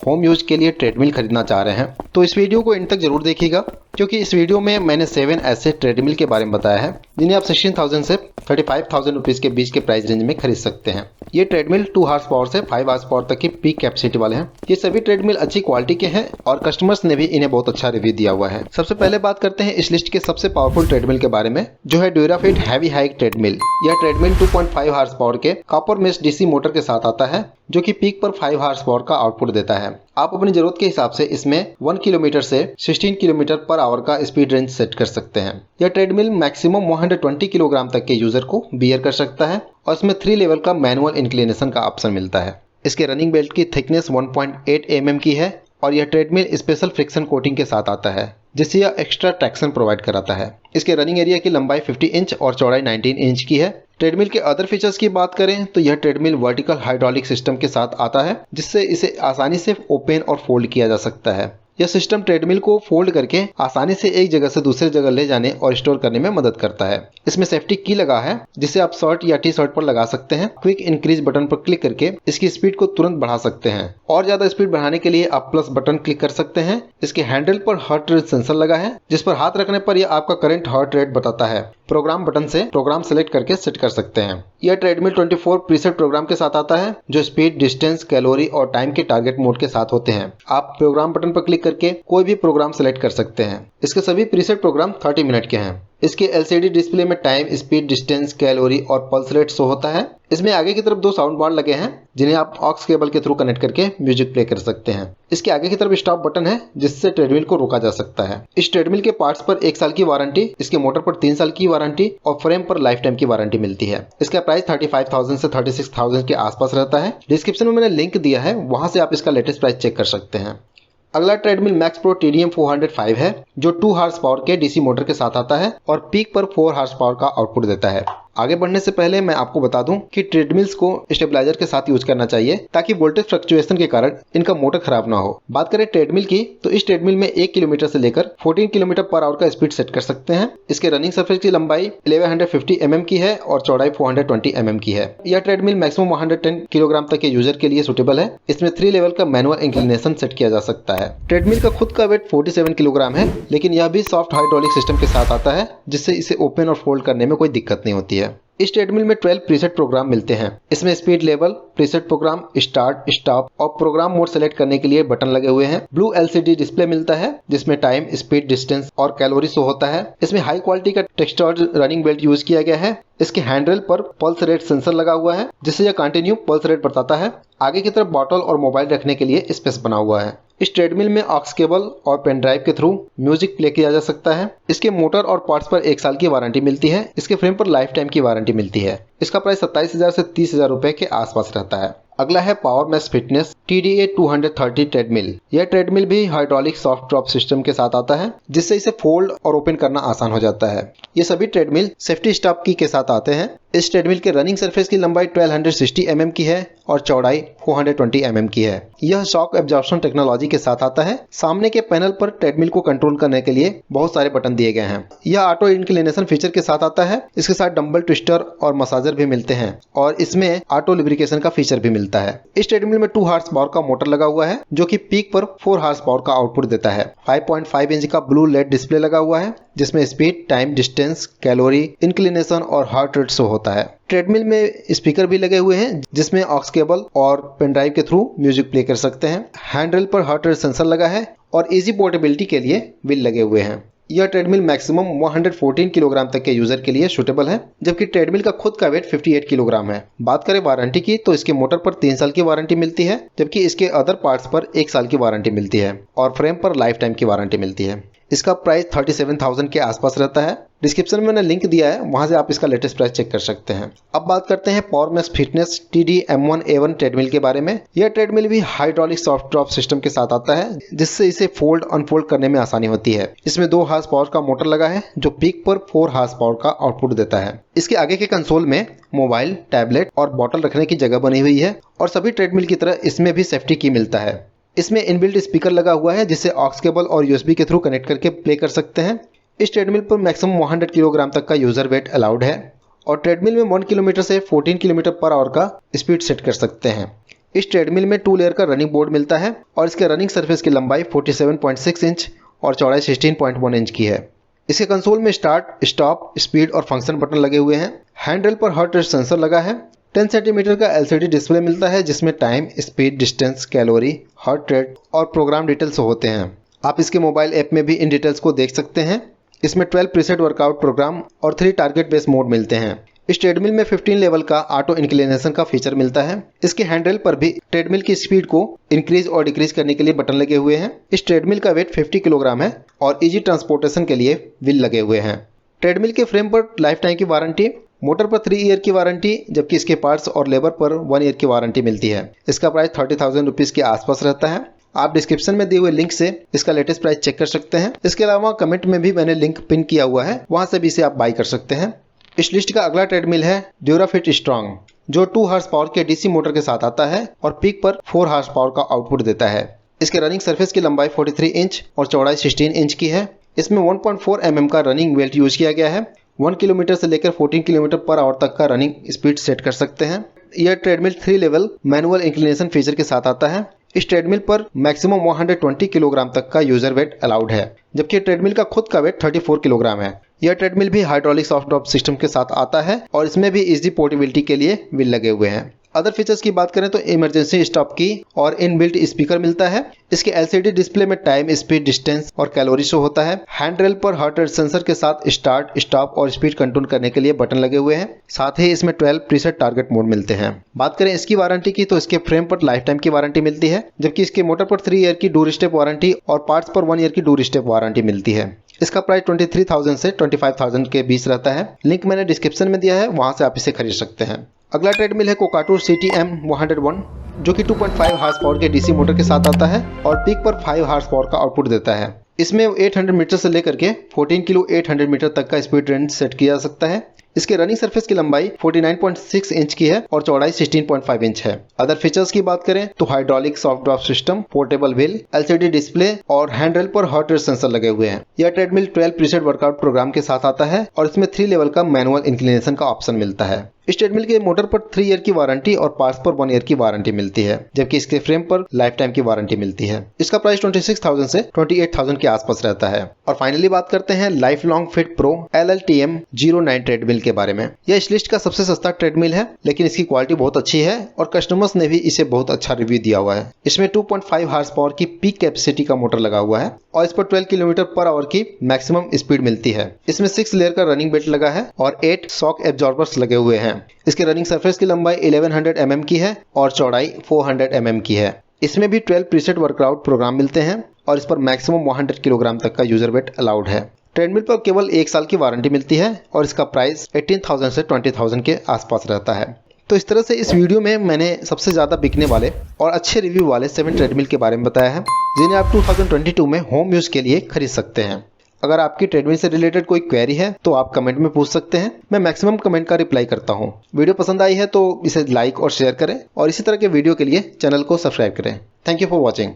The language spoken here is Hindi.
होम यूज के लिए ट्रेडमिल खरीदना चाह रहे हैं तो इस वीडियो को एंड तक जरूर देखिएगा, क्योंकि इस वीडियो में मैंने 7 ऐसे ट्रेडमिल के बारे में बताया है जिन्हें आप 16,000 से 35,000 रुपीज़ के बीच के प्राइस रेंज में खरीद सकते हैं। ये ट्रेडमिल 2 हॉर्स पावर से 5 हॉर्स पावर तक की पीक कैपेसिटी वाले हैं। ये सभी ट्रेडमिल अच्छी क्वालिटी के हैं और कस्टमर्स ने भी इन्हें बहुत अच्छा रिव्यू दिया हुआ है। सबसे पहले बात करते हैं इस लिस्ट के सबसे पावरफुल ट्रेडमिल के बारे में, जो है ड्यूराफिट हैवी हाइक ट्रेडमिल। यह ट्रेडमिल 2.5 हॉर्स पावर के कॉपर मेश डीसी मोटर के साथ आता है, जो कि पीक पर 5 हॉर्स पावर का आउटपुट देता है। आप अपनी जरूरत के हिसाब से इसमें 1 किलोमीटर से 16 किलोमीटर पर आवर का स्पीड रेंज सेट कर सकते हैं। यह ट्रेडमिल मैक्सिमम 120 किलोग्राम तक के यूजर को बियर कर सकता है और इसमें 3 लेवल का मैनुअल इंक्लिनेशन का ऑप्शन मिलता है। इसके रनिंग बेल्ट की थिकनेस 1.8 mm की है और यह ट्रेडमिल स्पेशल फ्रिक्शन कोटिंग के साथ आता है, जिससे यह एक्स्ट्रा ट्रैक्शन प्रोवाइड कराता है। इसके रनिंग एरिया की लंबाई 50 इंच और चौड़ाई 19 इंच की है। ट्रेडमिल के अदर फीचर्स की बात करें तो यह ट्रेडमिल वर्टिकल हाइड्रोलिक सिस्टम के साथ आता है, जिससे इसे आसानी से ओपन और फोल्ड किया जा सकता है। यह सिस्टम ट्रेडमिल को फोल्ड करके आसानी से एक जगह से दूसरी जगह ले जाने और स्टोर करने में मदद करता है। इसमें सेफ्टी की लगा है, जिसे आप शर्ट या टी शर्ट पर लगा सकते हैं। क्विक इंक्रीज बटन पर क्लिक करके इसकी स्पीड को तुरंत बढ़ा सकते हैं और ज्यादा स्पीड बढ़ाने के लिए आप प्लस बटन क्लिक कर सकते हैं। इसके हैंडल पर हार्ट रेट सेंसर लगा है, जिस पर हाथ रखने पर यह आपका करंट हार्ट रेट बताता है। प्रोग्राम बटन से प्रोग्राम सेलेक्ट करके सेट कर सकते हैं। यह ट्रेडमिल 24 प्रीसेट प्रोग्राम के साथ आता है, जो स्पीड, डिस्टेंस, कैलोरी और टाइम के टारगेट मोड के साथ होते हैं। आप प्रोग्राम बटन पर क्लिक करके कोई भी प्रोग्राम सेलेक्ट कर सकते हैं। इसके सभी प्रीसेट प्रोग्राम 30 मिनट के हैं। इसके एलसीडी डिस्प्ले में टाइम, स्पीड, डिस्टेंस, कैलोरी और पल्स रेट शो होता है। इसमें आगे की तरफ 2 साउंड बार लगे हैं, जिन्हें आप ऑक्स केबल के थ्रू कनेक्ट करके म्यूजिक प्ले कर सकते हैं। इसके आगे की तरफ स्टॉप बटन है, जिससे ट्रेडमिल को रोका जा सकता है। इस ट्रेडमिल के पार्ट्स पर 1 साल की वारंटी, इसके मोटर पर 3 साल की वारंटी और फ्रेम पर लाइफ टाइम की वारंटी मिलती है। इसका प्राइस 35,000 से 36,000 के आसपास रहता है। डिस्क्रिप्शन में मैंने लिंक दिया है, वहां से आप इसका लेटेस्ट प्राइस चेक कर सकते हैं। अगला ट्रेडमिल मैक्स प्रो TDM 405 है, जो 2 हॉर्स पावर के डीसी मोटर के साथ आता है और पीक पर 4 हॉर्स पावर का आउटपुट देता है। आगे बढ़ने से पहले मैं आपको बता दूं कि ट्रेडमिल्स को स्टेबलाइजर के साथ यूज करना चाहिए, ताकि वोल्टेज फ्लक्चुएशन के कारण इनका मोटर खराब ना हो। बात करें ट्रेडमिल की, तो इस ट्रेडमिल में 1 किलोमीटर से लेकर 14 किलोमीटर पर आवर का स्पीड सेट कर सकते हैं। इसके रनिंग सरफेस की लंबाई 1150 mm की है और चौड़ाई 420 mm की है। यह ट्रेडमिल मैक्सिमम 110 किलोग्राम तक के यूजर के लिए सुटेबल है। इसमें 3 लेवल का मैनुअल इंक्लिनेशन सेट किया जा सकता है। ट्रेडमिल का खुद का वेट 47 किलोग्राम है, लेकिन यह भी सॉफ्ट हाइड्रोलिक सिस्टम के साथ आता है, जिससे इसे ओपन और फोल्ड करने में कोई दिक्कत नहीं होती है। इस ट्रेडमिल में 12 प्रीसेट प्रोग्राम मिलते हैं। इसमें speed level, preset programme, start, stop और प्रोग्राम मोड सेलेक्ट करने के लिए बटन लगे हुए हैं। ब्लू LCD डिस्प्ले मिलता है, जिसमें टाइम, स्पीड, डिस्टेंस और कैलोरी शो होता है। इसमें हाई क्वालिटी का टेक्सचर्ड रनिंग बेल्ट यूज किया गया है। इसके हैंडल पर पल्स रेट सेंसर लगा हुआ है, जिससे यह कंटिन्यू पल्स रेट बताता है। आगे की तरफ बॉटल और मोबाइल रखने के लिए स्पेस बना हुआ है। इस ट्रेडमिल में ऑक्स केबल और पेन ड्राइव के थ्रू म्यूजिक प्ले किया जा सकता है। इसके मोटर और पार्ट्स पर 1 साल की वारंटी मिलती है। इसके फ्रेम पर लाइफ टाइम की वारंटी मिलती है। इसका प्राइस 27,000 से 30,000 रुपए के आसपास रहता है। अगला है Powermax fitness TDA 230 treadmill. यह ट्रेडमिल भी हाइड्रोलिक सॉफ्ट ड्रॉप सिस्टम के साथ आता है, जिससे इसे फोल्ड और ओपन करना आसान हो जाता है। ये सभी ट्रेडमिल सेफ्टी स्टॉप की के साथ आते हैं। इस ट्रेडमिल के रनिंग सरफेस की लंबाई 1260 mm की है और चौड़ाई 420 mm की है। यह शॉक एब्जॉर्प्शन टेक्नोलॉजी के साथ आता है। सामने के पैनल पर ट्रेडमिल को कंट्रोल करने के लिए बहुत सारे बटन दिए गए हैं। यह ऑटो इंक्लिनेशन फीचर के साथ आता है। इसके साथ डंबल ट्विस्टर और मसाजर भी मिलते हैं और इसमें ऑटो लिब्रिकेशन का फीचर भी मिलता है। इस ट्रेडमिल में 2 हॉर्स पावर का मोटर लगा हुआ है, जो कि पीक पर 4 हॉर्स पावर का आउटपुट देता है। 5.5 इंच का ब्लू LED डिस्प्ले लगा हुआ है, जिसमें speed, time, distance, calorie, inclination और हार्ट रेट शो होता है। ट्रेडमिल में स्पीकर भी लगे हुए हैं, जिसमें ऑक्स केबल और पेन ड्राइव के थ्रू म्यूजिक प्ले कर सकते हैं। हैंडल पर हार्ट रेट सेंसर लगा है और इजी पोर्टेबिलिटी के लिए व्हील लगे हुए हैं। यह ट्रेडमिल मैक्सिमम 114 किलोग्राम तक के यूजर के लिए सुटेबल है, जबकि ट्रेडमिल का खुद का वेट 58 किलोग्राम है। बात करें वारंटी की, तो इसके मोटर पर 3 साल की वारंटी मिलती है, जबकि इसके अदर पार्ट्स पर 1 साल की वारंटी मिलती है और फ्रेम पर लाइफ टाइम की वारंटी मिलती है। इसका प्राइस 37,000 के आसपास रहता है। डिस्क्रिप्शन में मैंने लिंक दिया है, वहां से आप इसका लेटेस्ट प्राइस चेक कर सकते हैं। अब बात करते हैं Powermax fitness TD M1A1 treadmill के बारे में। यह ट्रेडमिल भी हाइड्रोलिक सॉफ्ट ड्रॉप सिस्टम के साथ आता है, जिससे इसे फोल्ड अनफोल्ड करने में आसानी होती है। इसमें 2 हॉर्स पावर का मोटर लगा है, जो पीक पर 4 हॉर्स पावर का आउटपुट देता है। इसके आगे के कंसोल में मोबाइल, टैबलेट और बॉटल रखने की जगह बनी हुई है और सभी ट्रेडमिल की तरह इसमें भी सेफ्टी की मिलता है। इसमें इनबिल्ट स्पीकर लगा हुआ है, जिसे ऑक्स केबल और USB के थ्रू कनेक्ट करके प्ले कर सकते हैं। इस ट्रेडमिल पर मैक्सिमम 100 किलोग्राम तक का यूजर वेट अलाउड है और ट्रेडमिल में 1 किलोमीटर से 14 किलोमीटर पर आवर का स्पीड सेट कर सकते हैं। इस ट्रेडमिल में 2 लेयर का रनिंग बोर्ड मिलता है और इसके रनिंग सरफेस की लंबाई 47.6 इंच और चौड़ाई 16.1 इंच की है। इसके कंसोल में स्टार्ट, स्टॉप, स्पीड और फंक्शन बटन लगे हुए हैं। हैंडल पर हार्ट रेट सेंसर लगा है। 10 सेंटीमीटर का LCD डिस्प्ले मिलता है जिसमें time, speed, distance, calorie, heart rate और प्रोग्राम डिटेल्स होते हैं। आप इसके मोबाइल ऐप में भी इन डिटेल्स को देख सकते हैं। इसमें 12 प्रीसेट वर्कआउट प्रोग्राम और 3 टारगेट बेस्ड मोड मिलते हैं। इस ट्रेडमिल में 15 लेवल का ऑटो इंक्लिनेशन का फीचर मिलता है। इसके हैंडल पर भी ट्रेडमिल की स्पीड को इंक्रीज और डिक्रीज करने के लिए बटन लगे हुए हैं। इस ट्रेडमिल का वेट 50 किलोग्राम है और इजी ट्रांसपोर्टेशन के लिए व्हील लगे हुए हैं। ट्रेडमिल के फ्रेम पर लाइफ टाइम की वारंटी, मोटर पर 3 ईयर की वारंटी, जबकि इसके पार्ट्स और लेबर पर 1 ईयर की वारंटी मिलती है। इसका प्राइस 30,000 रुपीज के आसपास रहता है। आप डिस्क्रिप्शन में दिए हुए लिंक से इसका लेटेस्ट प्राइस चेक कर सकते हैं। इसके अलावा कमेंट में भी मैंने लिंक पिन किया हुआ है, वहां से भी इसे आप बाई कर सकते हैं। इस लिस्ट का अगला ट्रेडमिल है ड्यूराफिट स्ट्रॉन्ग, जो 2 हॉर्स पावर के DC मोटर के साथ आता है और पीक पर 4 हॉर्स पावर का आउटपुट देता है। इसके रनिंग सरफेस की लंबाई 43 इंच और चौड़ाई 16 इंच की है। इसमें 1.4 mm का रनिंग बेल्ट यूज किया गया है। 1 किलोमीटर से लेकर 14 किलोमीटर पर आवर तक का रनिंग स्पीड सेट कर सकते हैं। यह treadmill 3 level manual inclination feature के साथ आता है। इस ट्रेडमिल पर मैक्सिमम 120 किलोग्राम तक का यूजर वेट अलाउड है, जबकि ट्रेडमिल का खुद का वेट 34 किलोग्राम है। यह ट्रेडमिल भी हाइड्रोलिक सॉफ्ट ड्रॉप सिस्टम के साथ आता है और इसमें भी इजी पोर्टेबिलिटी के लिए व्हील लगे हुए हैं। अदर फीचर्स की बात करें तो इमरजेंसी स्टॉप की और इनबिल्ट स्पीकर मिलता है। इसके LCD डिस्प्ले में टाइम, स्पीड, डिस्टेंस और कैलोरी शो होता है। हैंड रेल पर हार्ट रेट सेंसर के साथ स्टार्ट, स्टॉप और स्पीड कंट्रोल करने के लिए बटन लगे हुए हैं। साथ ही इसमें 12 प्रीसेट टारगेट मोड मिलते हैं। बात करें इसकी वारंटी की तो इसके फ्रेम पर लाइफ टाइम की वारंटी मिलती है, जबकि इसके मोटर पर 3 ईयर की डोर स्टेप वारंटी और पार्ट्स पर 1 ईयर की डोर स्टेप वारंटी मिलती है। इसका प्राइस 23,000 से 25,000 के बीच रहता है। लिंक मैंने डिस्क्रिप्शन में दिया है, वहां से आप इसे खरीद सकते हैं। अगला ट्रेडमिल है कोकाटू CTM 101, जो कि 2.5 हॉर्स पावर के DC मोटर के साथ आता है और पीक पर 5 हॉर्स पावर का आउटपुट देता है। इसमें 800 मीटर से लेकर के 14 किलो 800 मीटर तक का स्पीड रेंज सेट किया जा सकता है। इसके रनिंग सरफेस की लंबाई 49.6 इंच की है और चौड़ाई 16.5 इंच है। अदर फीचर्स की बात करें तो hydraulic soft drop system, portable wheel, LCD display और हैंडल पर हार्ट रेट सेंसर लगे हुए हैं। यह ट्रेडमिल 12 प्रीसेट वर्कआउट प्रोग्राम के साथ आता है और इसमें 3 लेवल का मैनुअल इंक्लिनेशन का ऑप्शन मिलता है। इस ट्रेडमिल के मोटर पर 3 ईयर की वारंटी और पार्ट्स पर 1 ईयर की वारंटी मिलती है, जबकि इसके फ्रेम पर लाइफ टाइम की वारंटी मिलती है। इसका प्राइस 26,000 से 28,000 के आसपास रहता है। और फाइनली बात करते हैं life long fit pro LLTM 09 treadmill के बारे में। यह इस लिस्ट का सबसे सस्ता ट्रेडमिल है, लेकिन इसकी क्वालिटी बहुत अच्छी है और कस्टमर्स ने भी इसे बहुत अच्छा रिव्यू दिया हुआ है। इसमें 2.5 हॉर्स पावर की पीक कैपेसिटी का मोटर लगा हुआ है और इस पर 12 किलोमीटर पर आवर की मैक्सिमम स्पीड मिलती है। इसमें 6 लेयर का रनिंग बेल्ट लगा है और 8 शॉक एब्जॉर्बर्स लगे हुए हैं। इसके रनिंग सरफेस की लंबाई 1100 mm की है और चौड़ाई 400 mm की है। इसमें भी 12 प्रीसेट वर्कआउट प्रोग्राम मिलते हैं और इस पर मैक्सिमम 100 किलोग्राम तक का यूजर वेट अलाउड है। ट्रेडमिल पर केवल 1 साल की वारंटी मिलती है और इसका प्राइस 18,000 से 20,000 के आसपास रहता है। तो इस तरह से इस वीडियो में मैंने सबसे ज़्यादा बिकने वाले और अच्छे रिव्यू वाले 7 ट्रेडमिल के बारे में बताया है, जिन्हें आप 2022 में होम यूज़ के लिए खरीद सकते हैं। अगर आपकी ट्रेडमिल से रिलेटेड कोई क्वेरी है तो आप कमेंट में पूछ सकते हैं, मैं मैक्सिमम कमेंट का रिप्लाई करता हूँ। वीडियो पसंद आई है तो इसे लाइक और शेयर करें और इसी तरह के वीडियो के लिए चैनल को सब्सक्राइब करें। Thank you for watching.